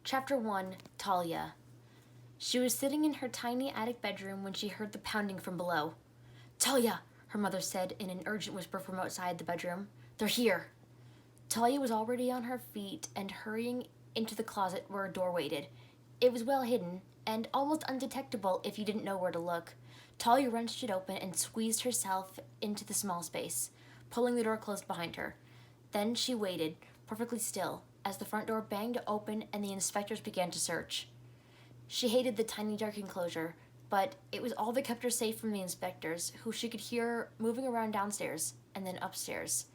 Chapter 1, Talia. She was sitting in her tiny attic bedroom when she heard the pounding from below. "Talia," her mother said in an urgent whisper from outside the bedroom. "They're here." Talia was already on her feet and hurrying into the closet where a door waited. It was well hidden and almost undetectable if you didn't know where to look. Talia wrenched it open and squeezed herself into the small space, pulling the door closed behind her. Then she waited, perfectly still, as the front door banged open and the inspectors began to search. She hated the tiny dark enclosure, but it was all that kept her safe from the inspectors, who she could hear moving around downstairs and then upstairs.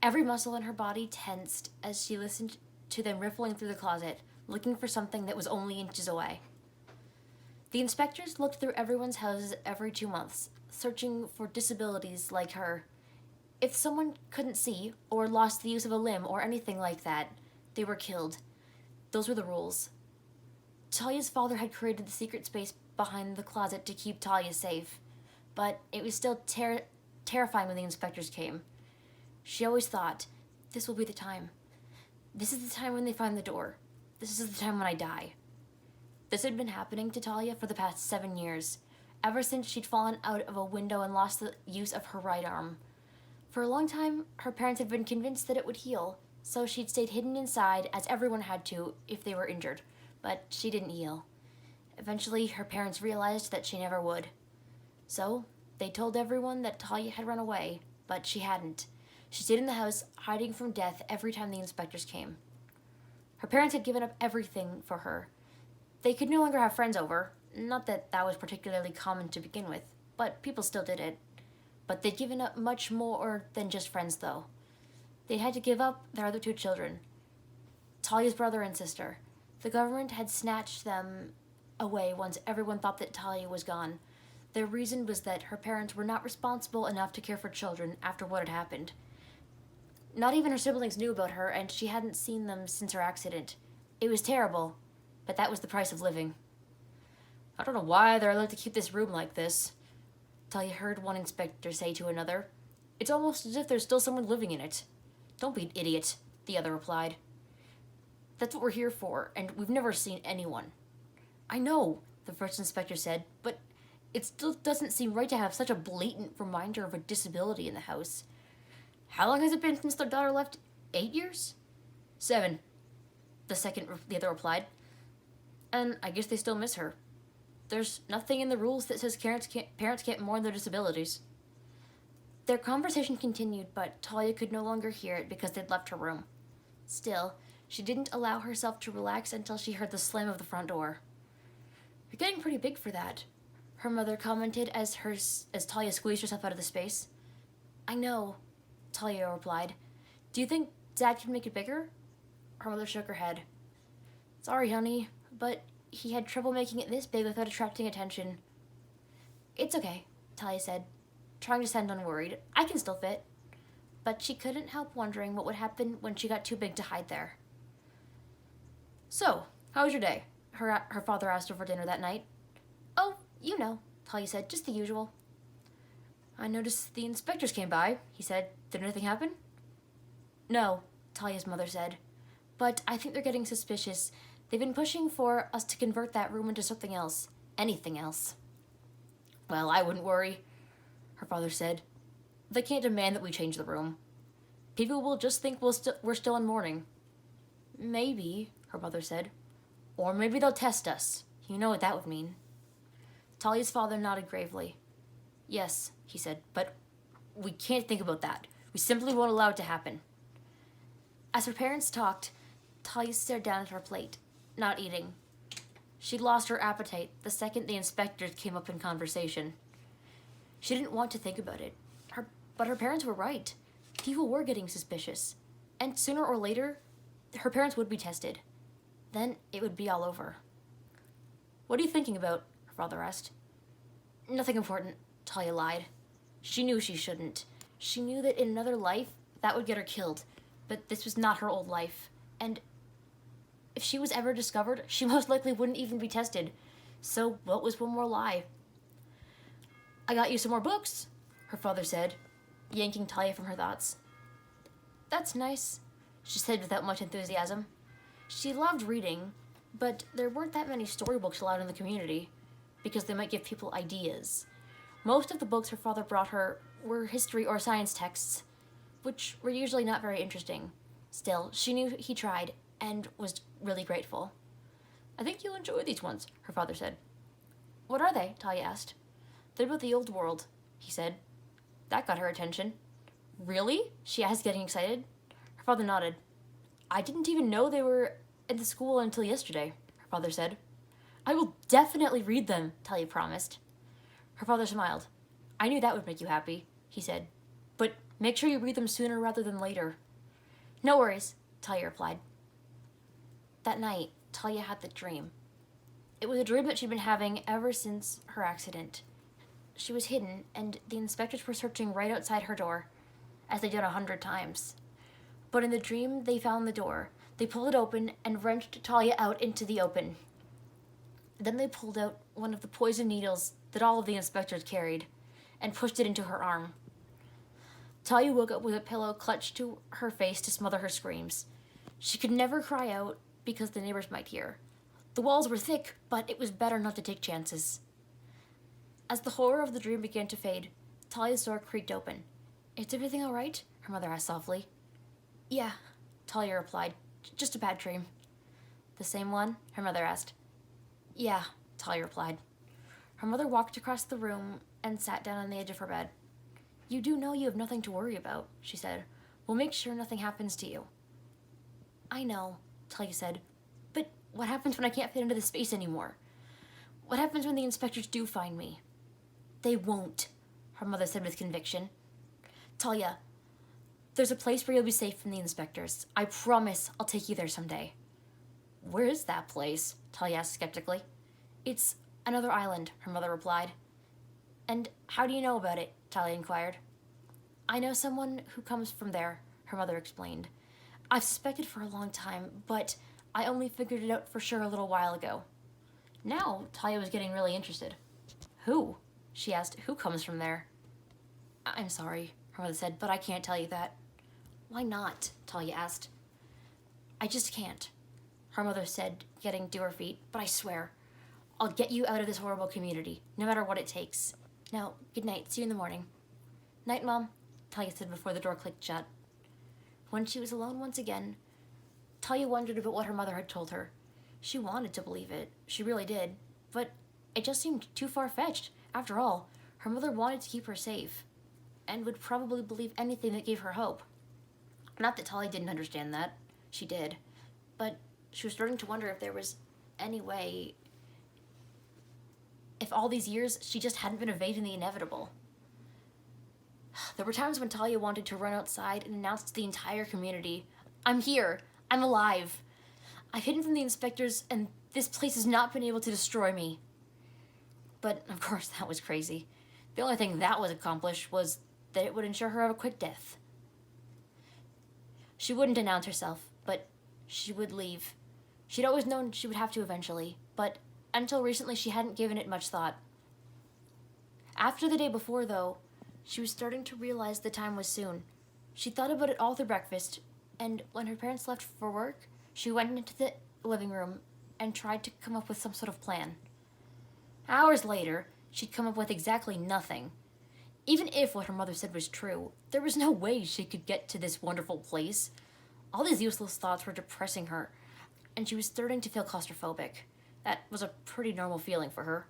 Every muscle in her body tensed as she listened to them riffling through the closet, looking for something that was only inches away. The inspectors looked through everyone's houses every 2 months, searching for disabilities like her. If someone couldn't see, or lost the use of a limb, or anything like that, they were killed. Those were the rules. Talia's father had created the secret space behind the closet to keep Talia safe, but it was still terrifying when the inspectors came. She always thought, this will be the time. This is the time when they find the door. This is the time when I die. This had been happening to Talia for the past 7 years, ever since she'd fallen out of a window and lost the use of her right arm. For a long time, her parents had been convinced that it would heal, so she'd stayed hidden inside, as everyone had to if they were injured, but she didn't heal. Eventually, her parents realized that she never would. So, they told everyone that Talia had run away, but she hadn't. She stayed in the house, hiding from death every time the inspectors came. Her parents had given up everything for her. They could no longer have friends over, not that that was particularly common to begin with, but people still did it. But they'd given up much more than just friends, though. They'd had to give up their other 2 children, Talia's brother and sister. The government had snatched them away once everyone thought that Talia was gone. Their reason was that her parents were not responsible enough to care for children after what had happened. Not even her siblings knew about her, and she hadn't seen them since her accident. It was terrible, but that was the price of living. "I don't know why they're allowed to keep this room like this," Talia heard one inspector say to another. "It's almost as if there's still someone living in it." "Don't be an idiot," the other replied. "That's what we're here for, and we've never seen anyone." "I know," the first inspector said, "but it still doesn't seem right to have such a blatant reminder of a disability in the house. How long has it been since their daughter left? 8 years?" "7," the other replied. "And I guess they still miss her. There's nothing in the rules that says parents can't mourn their disabilities." Their conversation continued, but Talia could no longer hear it because they'd left her room. Still, she didn't allow herself to relax until she heard the slam of the front door. "You're getting pretty big for that," her mother commented as Talia squeezed herself out of the space. "I know," Talia replied. "Do you think Dad can make it bigger?" Her mother shook her head. "Sorry, honey, but he had trouble making it this big without attracting attention." "It's okay," Talia said, trying to sound unworried. "I can still fit." But she couldn't help wondering what would happen when she got too big to hide there. "So, how was your day?" her father asked her for dinner that night. "Oh, you know," Talia said, "just the usual." "I noticed the inspectors came by," he said. "Did anything happen?" "No," Talia's mother said. "But I think they're getting suspicious. They've been pushing for us to convert that room into something else. Anything else." "Well, I wouldn't worry," her father said. "They can't demand that we change the room. People will just think we're still in mourning." "Maybe," her mother said. "Or maybe they'll test us. You know what that would mean." Talia's father nodded gravely. "Yes," he said, "but we can't think about that. We simply won't allow it to happen." As her parents talked, Talia stared down at her plate, not eating. She'd lost her appetite the second the inspectors came up in conversation. She didn't want to think about it, but her parents were right. People were getting suspicious, and sooner or later, her parents would be tested. Then it would be all over. "What are you thinking about?" her father asked. "Nothing important," Talia lied. She knew she shouldn't. She knew that in another life, that would get her killed, but this was not her old life, and if she was ever discovered, she most likely wouldn't even be tested. So what was one more lie? "I got you some more books," her father said, yanking Talia from her thoughts. "That's nice," she said without much enthusiasm. She loved reading, But there weren't that many storybooks allowed in the community, because they might give people ideas. Most of the books her father brought her were history or science texts, which were usually not very interesting. Still, she knew he tried and was really grateful. I think you'll enjoy these ones, her father said. What are they? Talia asked. They're about the old world, he said. That got her attention. Really? She asked, getting excited. Her father nodded. I didn't even know they were at the school until yesterday, her father said. I will definitely read them, Talia promised. Her father smiled. I knew that would make you happy, he said. But make sure you read them sooner rather than later. No worries, Talia replied. That night, Talia had the dream. It was a dream that she'd been having ever since her accident. She was hidden, and the inspectors were searching right outside her door, as they'd done 100 times. But in the dream, they found the door. They pulled it open and wrenched Talia out into the open. Then they pulled out one of the poison needles that all of the inspectors carried and pushed it into her arm. Talia woke up with a pillow clutched to her face to smother her screams. She could never cry out because the neighbors might hear. The walls were thick, but it was better not to take chances. As the horror of the dream began to fade, Talia's door creaked open. Is everything all right? Her mother asked softly. Yeah, Talia replied. Just a bad dream. The same one? Her mother asked. Yeah, Talia replied. Her mother walked across the room and sat down on the edge of her bed. You do know you have nothing to worry about, she said. We'll make sure nothing happens to you. I know, Talia said. But what happens when I can't fit into the space anymore? What happens when the inspectors do find me? They won't, her mother said with conviction. Talia, there's a place where you'll be safe from the inspectors. I promise I'll take you there someday. Where is that place? Talia asked skeptically. It's another island, her mother replied. And how do you know about it? Talia inquired. I know someone who comes from there, her mother explained. I've suspected for a long time, but I only figured it out for sure a little while ago. Now, Talia was getting really interested. Who? She asked. Who comes from there? I'm sorry, her mother said, but I can't tell you that. Why not? Talia asked. I just can't, her mother said, getting to her feet, but I swear, I'll get you out of this horrible community, no matter what it takes. Now, good night. See you in the morning. Night, Mom, Talia said before the door clicked shut. When she was alone once again, Talia wondered about what her mother had told her. She wanted to believe it. She really did. But it just seemed too far-fetched. After all, her mother wanted to keep her safe, and would probably believe anything that gave her hope. Not that Talia didn't understand that. She did. But she was starting to wonder if there was any way, if all these years she just hadn't been evading the inevitable. There were times when Talia wanted to run outside and announce to the entire community, I'm here. I'm alive. I've hidden from the inspectors, and this place has not been able to destroy me. But, of course, that was crazy. The only thing that was accomplished was that it would ensure her a quick death. She wouldn't announce herself, but she would leave. She'd always known she would have to eventually, but until recently she hadn't given it much thought. After the day before, though, she was starting to realize the time was soon. She thought about it all through breakfast, and when her parents left for work, she went into the living room and tried to come up with some sort of plan. Hours later, she'd come up with exactly nothing. Even if what her mother said was true, there was no way she could get to this wonderful place. All these useless thoughts were depressing her, and she was starting to feel claustrophobic. That was a pretty normal feeling for her.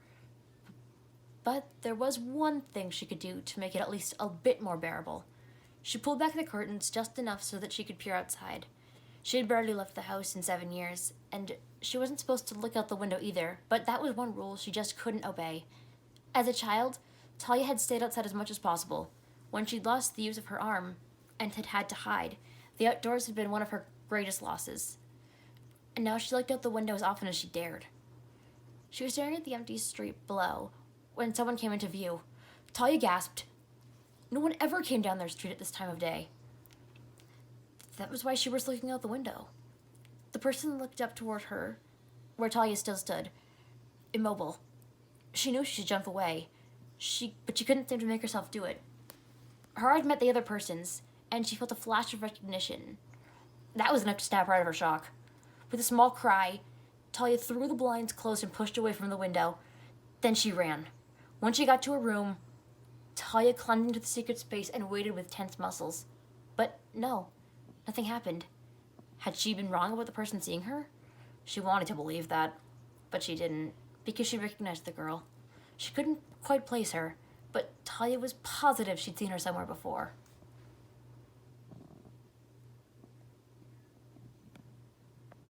But there was one thing she could do to make it at least a bit more bearable. She pulled back the curtains just enough so that she could peer outside. She had barely left the house in 7 years, and she wasn't supposed to look out the window either, but that was one rule she just couldn't obey. As a child, Talia had stayed outside as much as possible. When she'd lost the use of her arm and had had to hide, the outdoors had been one of her greatest losses. And now she looked out the window as often as she dared. She was staring at the empty street below when someone came into view. Talia gasped. No one ever came down their street at this time of day. That was why she was looking out the window. The person looked up toward her, where Talia still stood, immobile. She knew she should jump away, but she couldn't seem to make herself do it. Her eyes met the other person's, and she felt a flash of recognition. That was enough to snap her out of her shock. With a small cry, Talia threw the blinds closed and pushed away from the window. Then she ran. When she got to her room, Talia climbed into the secret space and waited with tense muscles. But no, nothing happened. Had she been wrong about the person seeing her? She wanted to believe that, but she didn't, because she recognized the girl. She couldn't quite place her, but Talia was positive she'd seen her somewhere before.